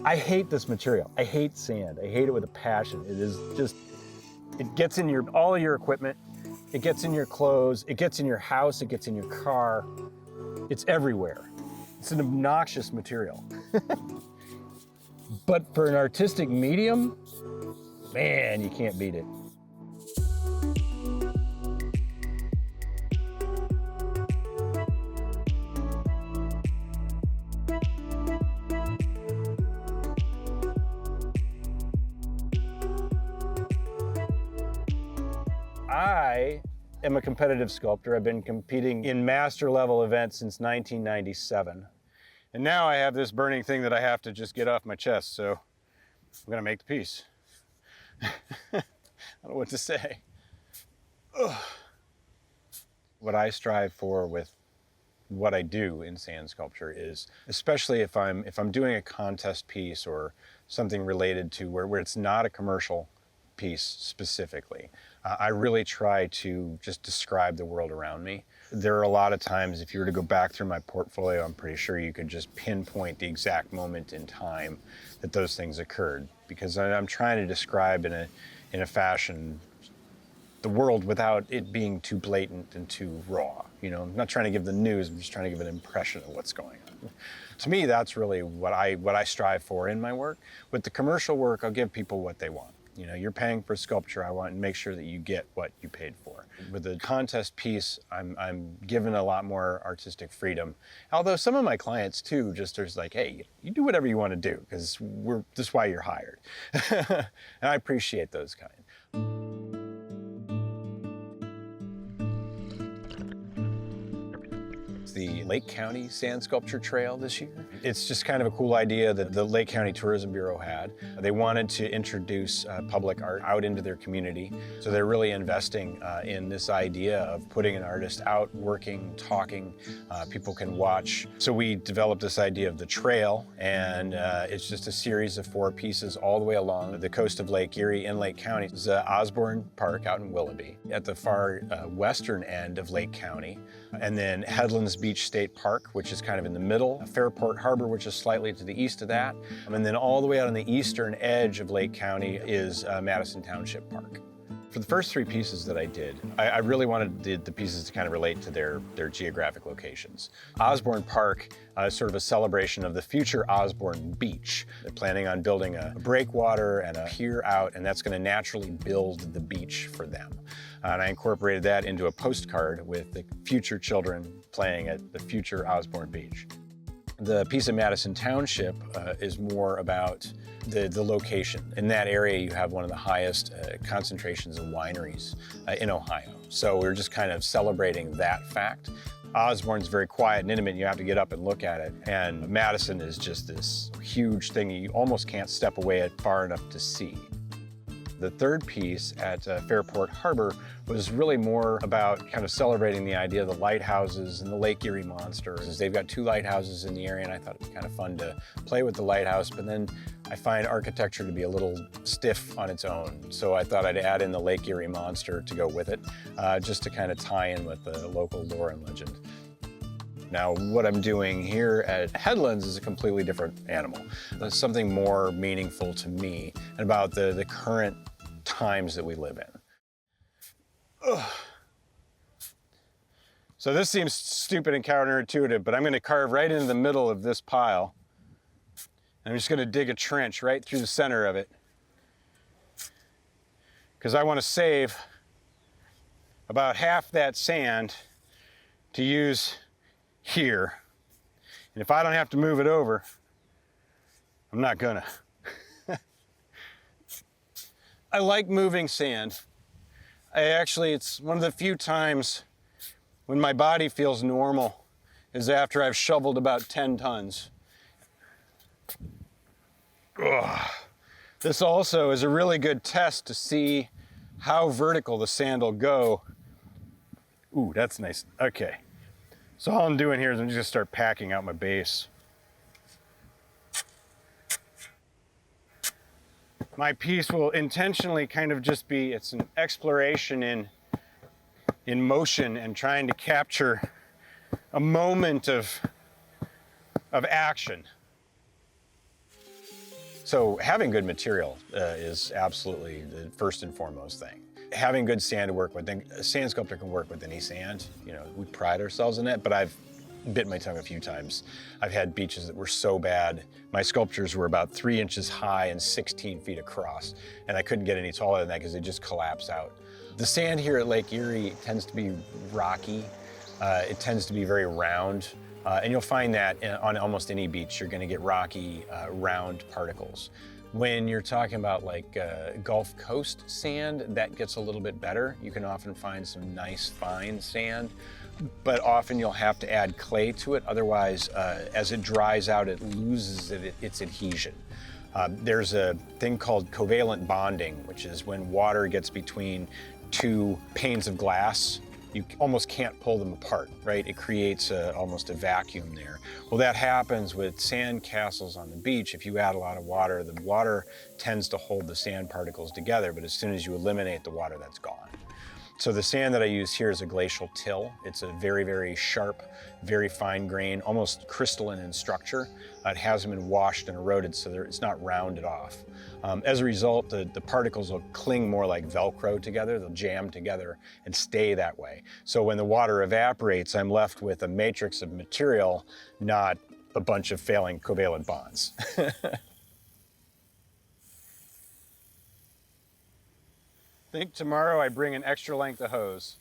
I hate this material. I hate sand. I hate it with a passion. It is just, it gets in all of your equipment. It gets in your clothes. It gets in your house. It gets in your car. It's everywhere. It's an obnoxious material. But for an artistic medium, man, you can't beat it. I am a competitive sculptor. I've been competing in master level events since 1997. And now I have this burning thing that I have to just get off my chest, so I'm gonna make the piece. I don't know what to say. Ugh. What I strive for with what I do in sand sculpture is, especially if I'm doing a contest piece or something related to where it's not a commercial piece specifically, I really try to just describe the world around me. There are a lot of times, if you were to go back through my portfolio, I'm pretty sure you could just pinpoint the exact moment in time that those things occurred, because I'm trying to describe in a fashion the world without it being too blatant and too raw. You know, I'm not trying to give the news, I'm just trying to give an impression of what's going on. To me, that's really what I strive for in my work. With the commercial work, I'll give people what they want. You know, you're paying for sculpture, I want to make sure that you get what you paid for. With the contest piece, I'm given a lot more artistic freedom. Although some of my clients too, just are like, hey, you do whatever you want to do, because this is why you're hired. And I appreciate those kind. The Lake County Sand Sculpture Trail this year. It's just kind of a cool idea that the Lake County Tourism Bureau had. They wanted to introduce public art out into their community. So they're really investing in this idea of putting an artist out, working, talking. People can watch. So we developed this idea of the trail, and it's just a series of 4 pieces all the way along the coast of Lake Erie in Lake County. It's Osborne Park out in Willoughby. At the far western end of Lake County, and then Headlands Beach State Park, which is kind of in the middle, Fairport Harbor, which is slightly to the east of that, and then all the way out on the eastern edge of Lake County is Madison Township Park. For the first 3 pieces that I did, I really wanted the pieces to kind of relate to their geographic locations. Osborne Park is sort of a celebration of the future Osborne Beach. They're planning on building a breakwater and a pier out, and that's going to naturally build the beach for them. And I incorporated that into a postcard with the future children playing at the future Osborne Beach. The piece of Madison Township is more about the location. In that area, you have one of the highest concentrations of wineries in Ohio. So we're just kind of celebrating that fact. Osborne's very quiet and intimate. You have to get up and look at it. And Madison is just this huge thing you almost can't step away far enough to see. The third piece at Fairport Harbor was really more about kind of celebrating the idea of the lighthouses and the Lake Erie monsters. They've got 2 lighthouses in the area, and I thought it was kind of fun to play with the lighthouse, but then I find architecture to be a little stiff on its own. So I thought I'd add in the Lake Erie monster to go with it, just to kind of tie in with the local lore and legend. Now, what I'm doing here at Headlands is a completely different animal. That's something more meaningful to me and about the current times that we live in. Ugh. So this seems stupid and counterintuitive, but I'm going to carve right into the middle of this pile. I'm just going to dig a trench right through the center of it, because I want to save about half that sand to use here. And if I don't have to move it over, I'm not gonna. I like moving sand. It's one of the few times when my body feels normal is after I've shoveled about 10 tons. Ugh. This also is a really good test to see how vertical the sand will go. Ooh, that's nice. Okay. So all I'm doing here is I'm just gonna start packing out my base. My piece will intentionally kind of just be, it's an exploration in motion and trying to capture a moment of action. So having good material is absolutely the first and foremost thing. Having good sand to work with, a sand sculptor can work with any sand. You know, we pride ourselves in that, but I've bit my tongue a few times. I've had beaches that were so bad. My sculptures were about 3 inches high and 16 feet across, and I couldn't get any taller than that because they just collapse out. The sand here at Lake Erie tends to be rocky. It tends to be very round, and you'll find that on almost any beach, you're gonna get rocky, round particles. When you're talking about like Gulf Coast sand, that gets a little bit better. You can often find some nice fine sand, but often you'll have to add clay to it. Otherwise, as it dries out, it loses its adhesion. There's a thing called covalent bonding, which is when water gets between two panes of glass. You almost can't pull them apart, right? It creates almost a vacuum there. Well, that happens with sand castles on the beach. If you add a lot of water, the water tends to hold the sand particles together, but as soon as you eliminate the water, that's gone. So the sand that I use here is a glacial till. It's a very, very sharp, very fine grain, almost crystalline in structure. It hasn't been washed and eroded, so it's not rounded off. As a result, the particles will cling more like Velcro together. They'll jam together and stay that way. So when the water evaporates, I'm left with a matrix of material, not a bunch of failing covalent bonds. I think tomorrow I bring an extra length of hose.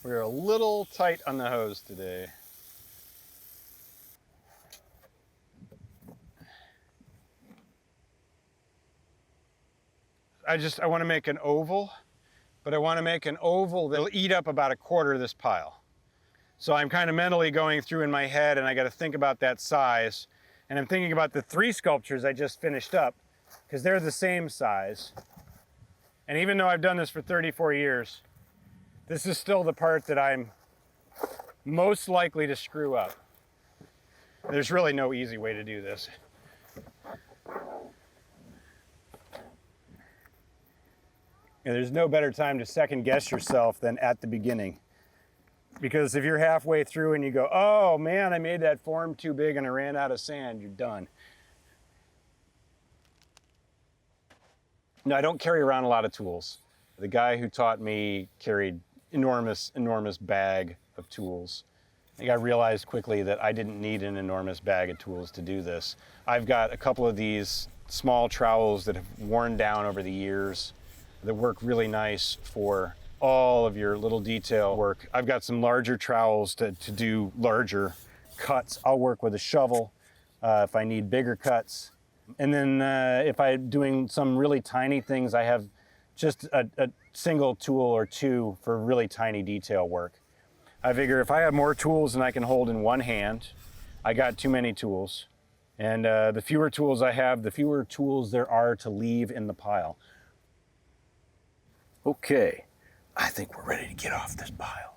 We're a little tight on the hose today. I want to make an oval, but I want to make an oval that'll eat up about 1/4 of this pile. So I'm kind of mentally going through in my head, and I got to think about that size. And I'm thinking about the 3 sculptures I just finished up, because they're the same size. And even though I've done this for 34 years, this is still the part that I'm most likely to screw up. There's really no easy way to do this. And there's no better time to second guess yourself than at the beginning. Because if you're halfway through and you go, oh man, I made that form too big and I ran out of sand, you're done. No, I don't carry around a lot of tools. The guy who taught me carried enormous bag of tools. I think I realized quickly that I didn't need an enormous bag of tools to do this. I've got a couple of these small trowels that have worn down over the years that work really nice for all of your little detail work. I've got some larger trowels to do larger cuts. I'll work with a shovel if I need bigger cuts. And then if I'm doing some really tiny things, I have just a single tool or 2 for really tiny detail work. I figure if I have more tools than I can hold in one hand, I got too many tools. And the fewer tools I have, the fewer tools there are to leave in the pile. Okay, I think we're ready to get off this pile.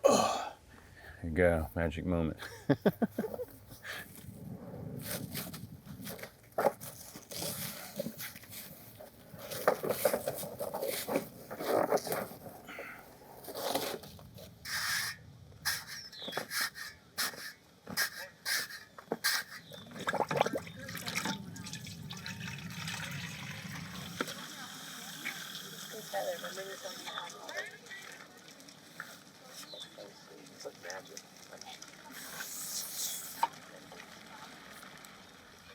There you go, magic moment.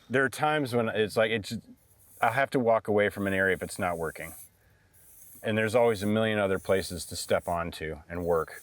There are times when it's like, I have to walk away from an area if it's not working. And there's always a million other places to step onto and work.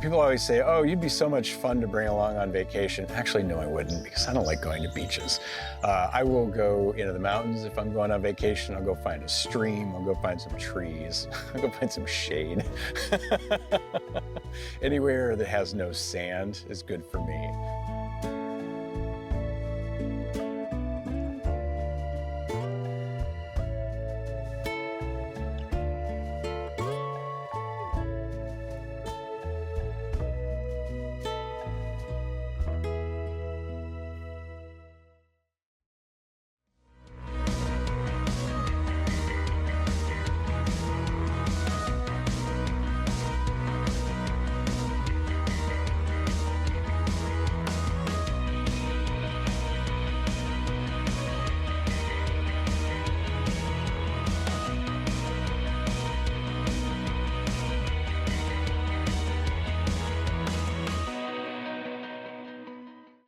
People always say, oh, you'd be so much fun to bring along on vacation. Actually, no, I wouldn't, because I don't like going to beaches. I will go into the mountains if I'm going on vacation. I'll go find a stream. I'll go find some trees. I'll go find some shade. Anywhere that has no sand is good for me.